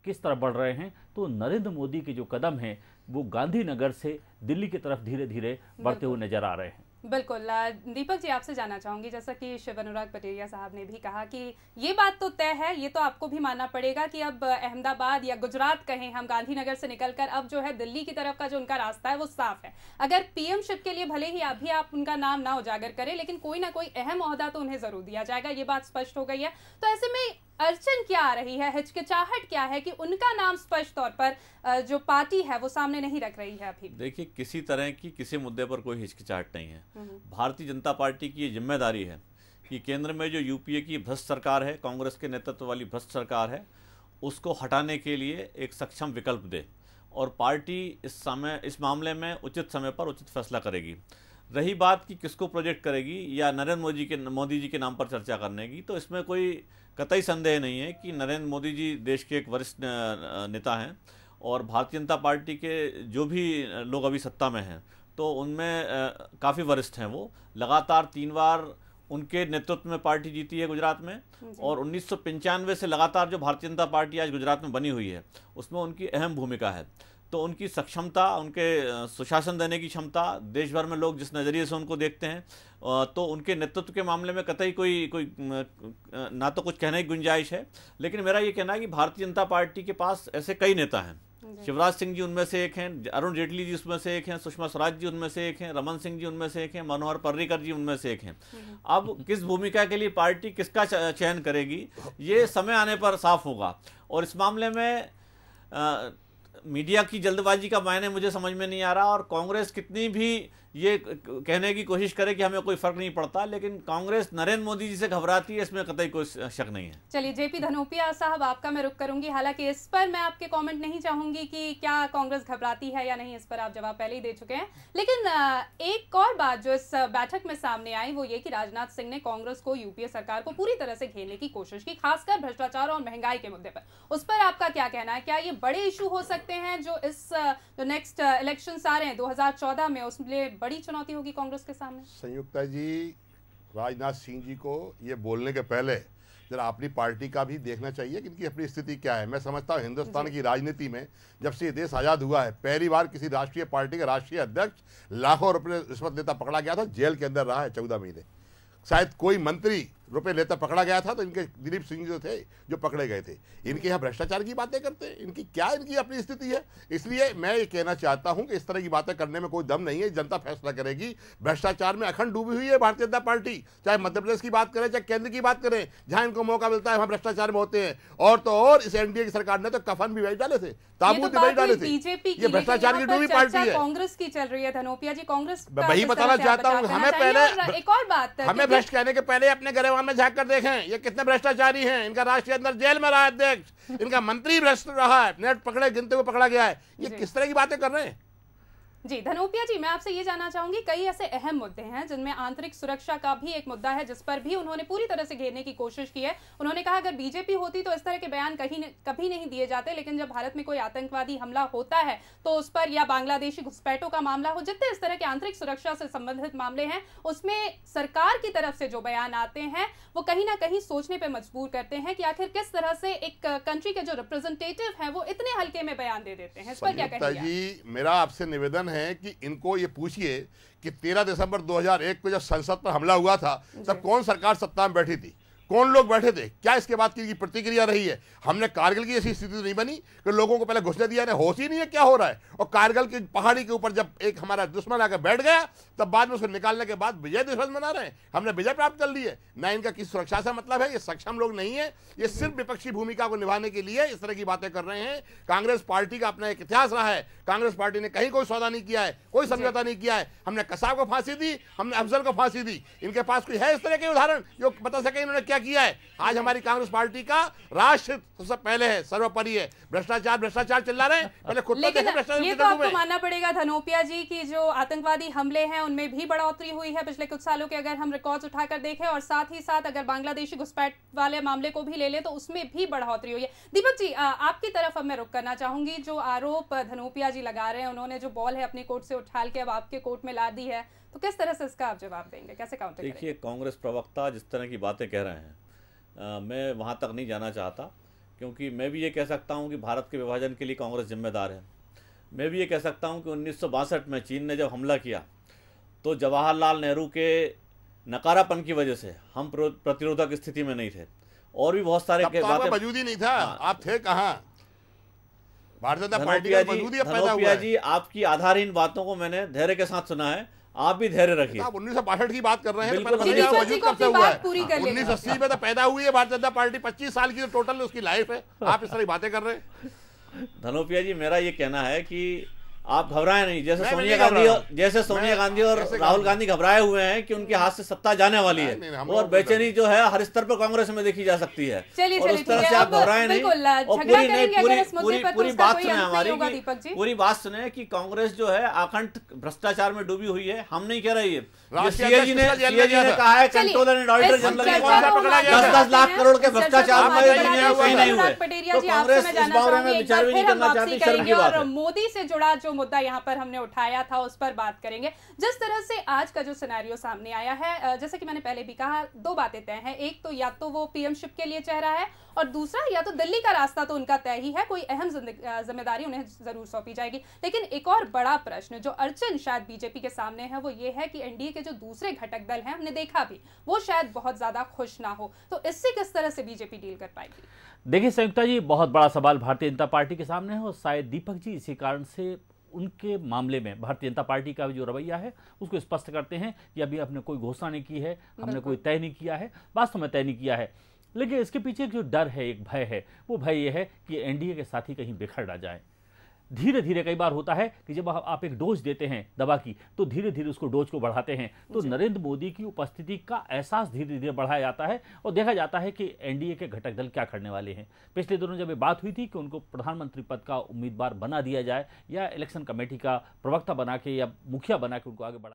किस तरह बढ़ रहे हैं, तो नरेंद्र मोदी के जो कदम हैं वो गांधीनगर से दिल्ली की तरफ धीरे धीरे बढ़ते हुए नजर आ रहे हैं। बिल्कुल। दीपक जी, आपसे जानना चाहूंगी, जैसा कि शिव अनुराग पटेरिया साहब ने भी कहा कि ये बात तो तय है, ये तो आपको भी मानना पड़ेगा कि अब अहमदाबाद या गुजरात कहें हम, गांधीनगर से निकलकर अब जो है दिल्ली की तरफ का जो उनका रास्ता है वो साफ है। अगर पीएमशिप के लिए भले ही अभी आप उनका नाम ना उजागर करें, लेकिन कोई ना कोई अहम ओहदा तो उन्हें जरूर दिया जाएगा, ये बात स्पष्ट हो गई है। तो ऐसे में अड़चन क्या आ रही है, हिचकिचाहट क्या है कि उनका नाम स्पष्ट तौर पर जो पार्टी है वो सामने नहीं रख रही है अभी? देखिए, किसी तरह की किसी मुद्दे पर कोई हिचकिचाहट नहीं है। भारतीय जनता पार्टी की ये जिम्मेदारी है कि केंद्र में जो यूपीए की भ्रष्ट सरकार है, कांग्रेस के नेतृत्व वाली भ्रष्ट सरकार है, उसको हटाने के लिए एक सक्षम विकल्प दे, और पार्टी इस मामले में उचित समय पर उचित फैसला करेगी। रही बात कि किसको प्रोजेक्ट करेगी या नरेंद्र मोदी जी के नाम पर चर्चा करने की, तो इसमें कोई कतई संदेह नहीं है कि नरेंद्र मोदी जी देश के एक वरिष्ठ नेता हैं, और भारतीय जनता पार्टी के जो भी लोग अभी सत्ता में हैं तो उनमें काफ़ी वरिष्ठ हैं। वो लगातार 3 बार उनके नेतृत्व में पार्टी जीती है गुजरात में, और 1995 से लगातार जो भारतीय जनता पार्टी आज गुजरात में बनी हुई है उसमें उनकी अहम भूमिका है। तो उनकी सक्षमता, उनके सुशासन देने की क्षमता, देश भर में लोग जिस नज़रिए से उनको देखते हैं, तो उनके नेतृत्व के मामले में कतई कोई ना तो कुछ कहने की गुंजाइश है। लेकिन मेरा ये कहना है कि भारतीय जनता पार्टी के पास ऐसे कई नेता हैं। शिवराज सिंह जी उनमें से एक हैं, अरुण जेटली जी उसमें से एक हैं, सुषमा स्वराज जी उनमें से एक हैं, रमन सिंह जी उनमें से एक हैं, मनोहर पर्रिकर जी उनमें से एक हैं। अब किस भूमिका के लिए पार्टी किसका चयन करेगी, ये समय आने पर साफ होगा। और इस मामले में मीडिया की जल्दबाजी का मायने मुझे समझ में नहीं आ रहा, और कांग्रेस कितनी भी ये कहने की कोशिश करे कि हमें कोई फर्क नहीं पड़ता, लेकिन कांग्रेस नरेंद्र मोदी जी से घबराती है, इसमें कतई कोई शक नहीं है। चलिए, जेपी धनोपिया साहब, आपका मैं रुख करूंगी। हालांकि इस पर मैं आपके कमेंट नहीं चाहूंगी कि क्या कांग्रेस घबराती है या नहीं, इस पर आप जवाब पहले ही दे चुके हैं। लेकिन एक और बात जो इस बैठक में सामने आई वो ये कि राजनाथ सिंह ने कांग्रेस को, यूपीए सरकार को पूरी तरह से घेरने की कोशिश की, खासकर भ्रष्टाचार और महंगाई के मुद्दे पर। उस पर आपका क्या कहना है? क्या ये बड़े इशू हो सकते हैं जो जो नेक्स्ट इलेक्शन आ रहे हैं 2014 में, उसमें बड़ी चुनौती होगी कांग्रेस के सामने? संयुक्ता जी, राजनाथ सिंह जी को ये बोलने के पहले जरा अपनी पार्टी का भी देखना चाहिए कि इनकी अपनी स्थिति क्या है। मैं समझता हूँ हिंदुस्तान की राजनीति में जब से ये देश आज़ाद हुआ है, पहली बार किसी राष्ट्रीय पार्टी का राष्ट्रीय अध्यक्ष लाखों रुपए रिश्वत लेता पकड़ा गया था, जेल के अंदर रहा है 14 महीने। शायद कोई मंत्री रुपए लेता पकड़ा गया था तो इनके दिलीप सिंह जो थे जो पकड़े गए थे। इनके यहाँ भ्रष्टाचार की बातें करते हैं, इनकी अपनी स्थिति है। इसलिए मैं ये कहना चाहता हूं कि इस तरह की बातें करने में कोई दम नहीं है, जनता फैसला करेगी। भ्रष्टाचार में अखंड डूबी हुई है भारतीय जनता पार्टी, चाहे मध्य प्रदेश की बात करें चाहे केंद्र की बात करें, जहां इनको मौका मिलता है वहां भ्रष्टाचार में होते हैं। और तो और इस एनडीए की सरकार ने तो कफन भी भेज डाले थे, ताबूत भी भेज डाले थे। ये भ्रष्टाचार की डूबी पार्टी है। कांग्रेस की चल रही है धनोपिया जी, कांग्रेस वही बताना चाहता हूँ। हमें पहले, एक और बात, हमें भ्रष्ट कहने के पहले अपने गिरबान में झांक कर देखें ये कितने भ्रष्टाचारी हैं। इनका राष्ट्रीय अंदर जेल में रहा अध्यक्ष, इनका मंत्री भ्रष्ट रहा है, नेट पकड़े गिनते हुए पकड़ा गया है। ये किस तरह की बातें कर रहे हैं? जी धनोपिया जी, मैं आपसे ये जानना चाहूंगी, कई ऐसे अहम मुद्दे हैं जिनमें आंतरिक सुरक्षा का भी एक मुद्दा है, जिस पर भी उन्होंने पूरी तरह से घेरने की कोशिश की है। उन्होंने कहा अगर बीजेपी होती तो इस तरह के बयान कभी नहीं दिए जाते, लेकिन जब भारत में कोई आतंकवादी हमला होता है तो उस पर, या बांग्लादेशी घुसपैठों का मामला हो, जितने इस तरह के आंतरिक सुरक्षा से संबंधित मामले हैं, उसमें सरकार की तरफ से जो बयान आते हैं वो कहीं ना कहीं सोचने पर मजबूर करते हैं कि आखिर किस तरह से एक कंट्री के जो रिप्रेजेंटेटिव हैं वो इतने हल्के में बयान दे देते हैं। इस पर क्या कहेंगे? जी, मेरा आपसे निवेदन है कि इनको ये पूछिए कि 13 दिसंबर 2001 को जब संसद पर हमला हुआ था तब कौन सरकार सत्ता में बैठी थी, कौन लोग बैठे थे, क्या इसके बाद की प्रतिक्रिया रही है? हमने कारगिल की ऐसी स्थिति नहीं बनी कि लोगों को पहले घुसने दिया, ने होश ही नहीं है क्या हो रहा है। और कारगिल की पहाड़ी के ऊपर जब एक हमारा दुश्मन आकर बैठ गया तब बाद में उसको निकालने के बाद विजय दिवस मना रहे हैं, हमने विजय प्राप्त कर ली है। ना इनका किस सुरक्षा से मतलब है, ये सक्षम लोग नहीं है, ये सिर्फ विपक्षी भूमिका को निभाने के लिए इस तरह की बातें कर रहे हैं। कांग्रेस पार्टी का अपना एक इतिहास रहा है, कांग्रेस पार्टी ने कहीं कोई सौदा नहीं किया है, कोई समझौता नहीं किया है। हमने कसाब को फांसी दी, हमने अफजल को फांसी दी। इनके पास कोई है इस तरह के उदाहरण जो बता सके इन्होंने क्या किया है? आज हमारी कांग्रेस पार्टी का राष्ट्र सबसे पहले है, सर्वोपरि है। भ्रष्टाचार चिल्ला रहे हैं, पहले खुद लेकिन ये तो आपको मानना पड़ेगा धनोपिया जी की जो आतंकवादी हमले हैं उनमें भी बढ़ोतरी हुई है पिछले कुछ सालों के, अगर हम रिकॉर्ड्स उठाकर देखें, और साथ ही साथ अगर बांग्लादेशी घुसपैठ वाले मामले को भी ले लें तो उसमें भी बढ़ोतरी हुई है। दीपक जी, आपकी तरफ अब मैं रुक करना चाहूंगी। जो आरोप धनोपिया जी लगा रहे हैं, उन्होंने जो बॉल है अपनी कोर्ट से उठा के अब आपके कोर्ट में ला दी है, तो किस तरह से इसका आप जवाब देंगे, कैसे काउंटर करेंगे? देखिए, कांग्रेस प्रवक्ता जिस तरह की बातें कह रहे हैं, मैं वहाँ तक नहीं जाना चाहता, क्योंकि मैं भी ये कह सकता हूँ कि भारत के विभाजन के लिए कांग्रेस जिम्मेदार है। मैं भी ये कह सकता हूँ कि 1962 में चीन ने जब हमला किया तो जवाहरलाल नेहरू के नकारापन की वजह से हम प्रतिरोधक स्थिति में नहीं थे, और भी बहुत सारे बातें मौजूद ही नहीं था। आप थे कहाँ? भारतीय जनता पार्टी का मौजूद ही पैदा हुआ है। जी, आपकी आधारहीन बातों को मैंने धैर्य के साथ सुना है, आप भी धैर्य रखिए। आप 1962 की बात कर रहे हैं, बिल्कुल, तो मौजूद कब से हुआ है? 1980 में तो पैदा हुई है भारतीय जनता पार्टी, 25 साल की तो टोटल उसकी लाइफ है। आप इस तरह की बातें कर रहे हैं। धनोपिया जी, मेरा ये कहना है कि आप घबराए नहीं, जैसे सोनिया गांधी और राहुल गांधी घबराए हुए हैं कि उनके हाथ से सत्ता जाने वाली है, और बेचैनी जो है हर स्तर पर कांग्रेस में देखी जा सकती है। और उस तरह से आप घबराए नहीं, और पूरी बात सुने हमारी, पूरी बात सुने कि कांग्रेस जो है अखंड भ्रष्टाचार में डूबी हुई है। हम नहीं कह रही है, सीएजी ने कहा है, controller and auditor general 10-10 lakh crore के भ्रष्टाचार में दुनिया में कहीं नहीं हुए। तो कांग्रेस इस बारे में विचार भी नहीं करना चाहती, शर्म की बात है। मोदी से जुड़ा जो मुद्दा यहाँ पर हमने उठाया था उस पर बात करेंगे। जिस तरह से आज का जो सिनेरियो सामने आया है, जैसे कि मैंने पहले भी कहा, दो बातें तय हैं। एक तो या तो वो पीएमशिप के लिए चेहरा है, और दूसरा या तो दिल्ली का रास्ता तो उनका तय ही है, कोई अहम जिम्मेदारी उन्हें जरूर सौंपी जाएगी। लेकिन एक और बड़ा प्रश्न जो अड़चन शायद बीजेपी के सामने है वो ये है कि एनडीए के जो दूसरे घटक दल हैं, हमने देखा भी, वो शायद बहुत ज्यादा खुश ना हो। तो इससे किस तरह से बीजेपी डील कर पाएगी? देखिए संयुक्ता जी, बहुत बड़ा सवाल भारतीय जनता पार्टी के सामने है, और शायद दीपक जी इसी कारण से उनके मामले में भारतीय जनता पार्टी का जो रवैया है उसको स्पष्ट करते हैं कि अभी हमने कोई घोषणा नहीं की है, हमने कोई तय नहीं किया है, वास्तव में तय नहीं किया है। लेकिन इसके पीछे जो डर है, एक भय है, वो भय ये है कि एनडीए के साथी कहीं बिखर ना जाए। धीरे धीरे कई बार होता है कि जब आप एक डोज देते हैं दवा की, तो धीरे धीरे उसको डोज को बढ़ाते हैं। तो नरेंद्र मोदी की उपस्थिति का एहसास धीरे धीरे बढ़ाया जाता है, और देखा जाता है कि एनडीए के घटक दल क्या करने वाले हैं। पिछले दिनों जब ये बात हुई थी कि उनको प्रधानमंत्री पद का उम्मीदवार बना दिया जाए, या इलेक्शन कमेटी का प्रवक्ता बना के या मुखिया बना के उनको आगे बढ़ा